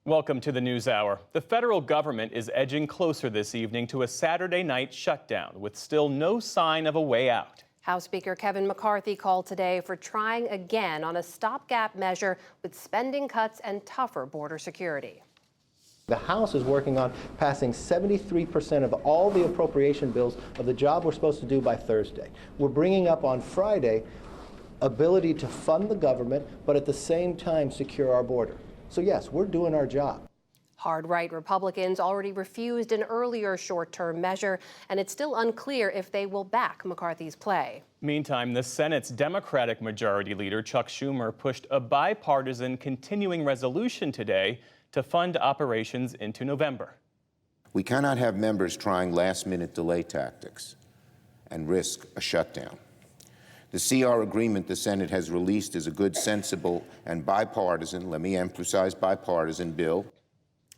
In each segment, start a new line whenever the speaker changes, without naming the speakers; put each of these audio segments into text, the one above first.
Welcome to the NewsHour. The federal government is edging closer this evening to a Saturday night shutdown with still no sign of a way out.
House Speaker Kevin McCarthy called today for trying again on a stopgap measure with spending cuts and tougher border security.
The House is working on passing 73% of all the appropriation bills of the job we're supposed to do by Thursday. We're bringing up on Friday ability to fund the government, but at the same time secure our border. So yes, we're doing our job.
Hard-right Republicans already refused an earlier short-term measure, and it's still unclear if they will back McCarthy's play.
Meantime, the Senate's Democratic Majority Leader Chuck Schumer pushed a bipartisan continuing resolution today to fund operations into November.
We cannot have members trying last-minute delay tactics and risk a shutdown. The CR agreement the Senate has released is a good, sensible, and bipartisan, let me emphasize bipartisan, bill.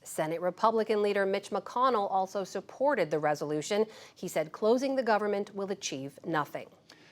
Senate Republican leader Mitch McConnell also supported the resolution. He said closing the government will achieve nothing.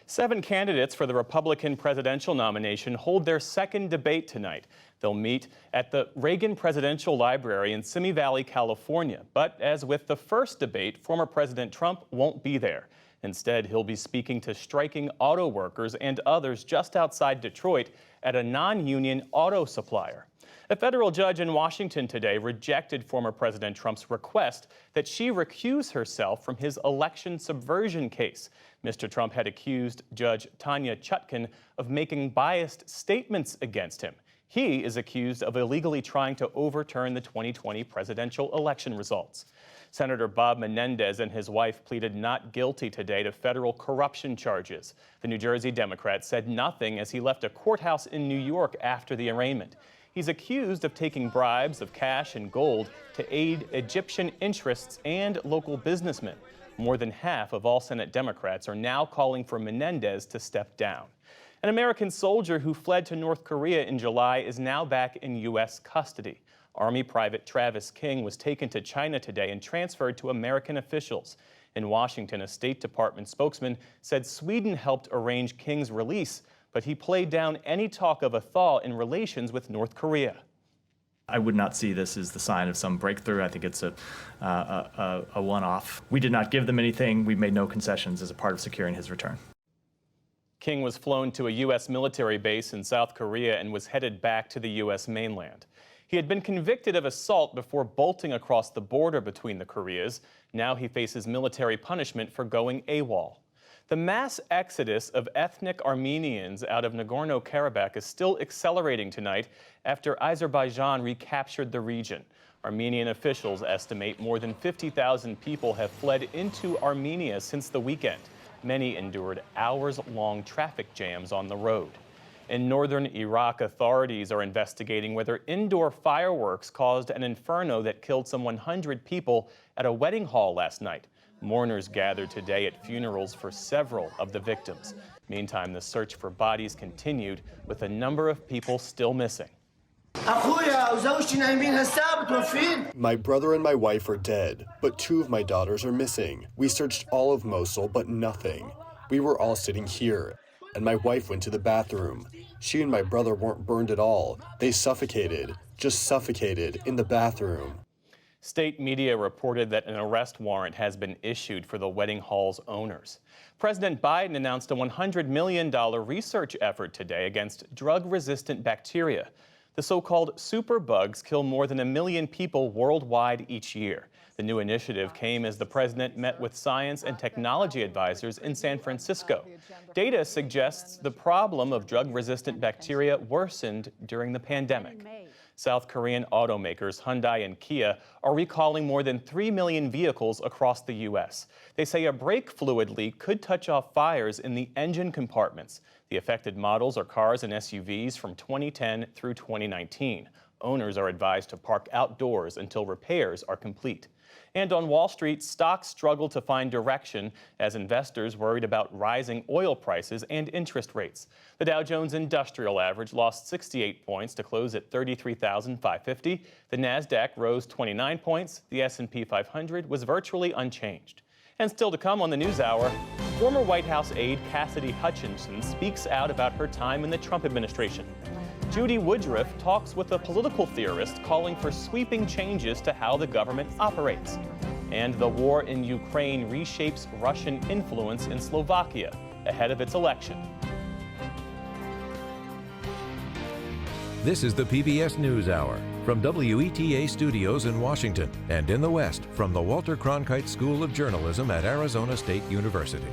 7 candidates for the Republican presidential nomination hold their second debate tonight. They'll meet at the Reagan Presidential Library in Simi Valley, California. But as with the first debate, former President Trump won't be there. Instead, he'll be speaking to striking auto workers and others just outside Detroit at a non-union auto supplier. A federal judge in Washington today rejected former President Trump's request that she recuse herself from his election subversion case. Mr. Trump had accused Judge Tanya Chutkan of making biased statements against him. He is accused of illegally trying to overturn the 2020 presidential election results. Senator Bob Menendez and his wife pleaded not guilty today to federal corruption charges. The New Jersey Democrat said nothing as he left a courthouse in New York after the arraignment. He's accused of taking bribes of cash and gold to aid Egyptian interests and local businessmen. More than half of all Senate Democrats are now calling for Menendez to step down. An American soldier who fled to North Korea in July is now back in U.S. custody. Army Private Travis King was taken to China today and transferred to American officials. In Washington, a State Department spokesman said Sweden helped arrange King's release, but he played down any talk of a thaw in relations with North Korea.
I would not see this as the sign of some breakthrough. I think it's a one-off. We did not give them anything. We made no concessions as a part of securing his return.
King was flown to a U.S. military base in South Korea and was headed back to the U.S. mainland. He had been convicted of assault before bolting across the border between the Koreas. Now he faces military punishment for going AWOL. The mass exodus of ethnic Armenians out of Nagorno-Karabakh is still accelerating tonight after Azerbaijan recaptured the region. Armenian officials estimate more than 50,000 people have fled into Armenia since the weekend. Many endured hours-long traffic jams on the road. In northern Iraq, authorities are investigating whether indoor fireworks caused an inferno that killed some 100 people at a wedding hall last night. Mourners gathered today at funerals for several of the victims. Meantime, the search for bodies continued, with a number of people still missing.
My brother and my wife are dead, but 2 of my daughters are missing. We searched all of Mosul, but nothing. We were all sitting here, and my wife went to the bathroom. She and my brother weren't burned at all. They suffocated, just suffocated, in the bathroom.
State media reported that an arrest warrant has been issued for the wedding hall's owners. President Biden announced a $100 million research effort today against drug-resistant bacteria. The so-called superbugs kill more than 1 million people worldwide each year. The new initiative came as the president met with science and technology advisors in San Francisco. Data suggests the problem of drug-resistant bacteria worsened during the pandemic. South Korean automakers Hyundai and Kia are recalling more than 3 million vehicles across the U.S. They say a brake fluid leak could touch off fires in the engine compartments. The affected models are cars and SUVs from 2010 through 2019. Owners are advised to park outdoors until repairs are complete. And on Wall Street, stocks struggle to find direction as investors worried about rising oil prices and interest rates. The Dow Jones Industrial Average lost 68 points to close at 33,550. The Nasdaq rose 29 points. The S&P 500 was virtually unchanged. And still to come on the NewsHour, former White House aide Cassidy Hutchinson speaks out about her time in the Trump administration. Judy Woodruff talks with a political theorist calling for sweeping changes to how the government operates. And the war in Ukraine reshapes Russian influence in Slovakia ahead of its election.
This is the PBS NewsHour from WETA Studios in Washington and in the West from the Walter Cronkite School of Journalism at Arizona State University.